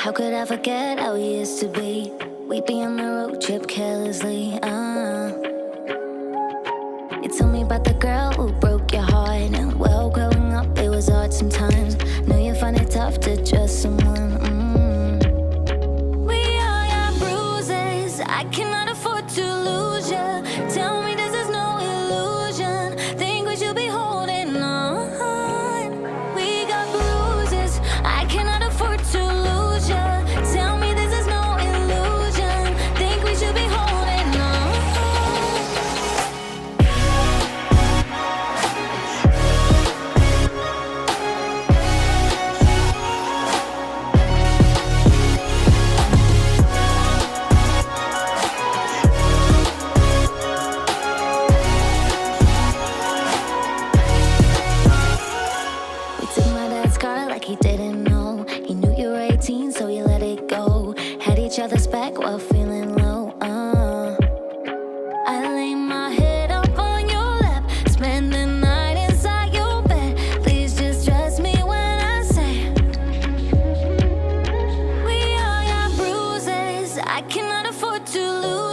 How could I forget how we used to be? We'd be on the road trip carelessly. You told me about the girl who broke your heart, and well, growing up it was hard sometimes. Know you find it tough to trust someone. We all got bruises. I cannot afford to lose you. Tell me this is no illusion. Think we should be holding on. We got bruises. I cannot afford to lose you. Tell me this is no illusion. Think we should be holding on. We took my dad's car like he didn't know. He knew you were 18, so you let it go. Had each other's back while feeling low. I lay my head up on your lap, spend the night inside your bed. Please just trust me when I say we all got bruises. I cannot afford to lose.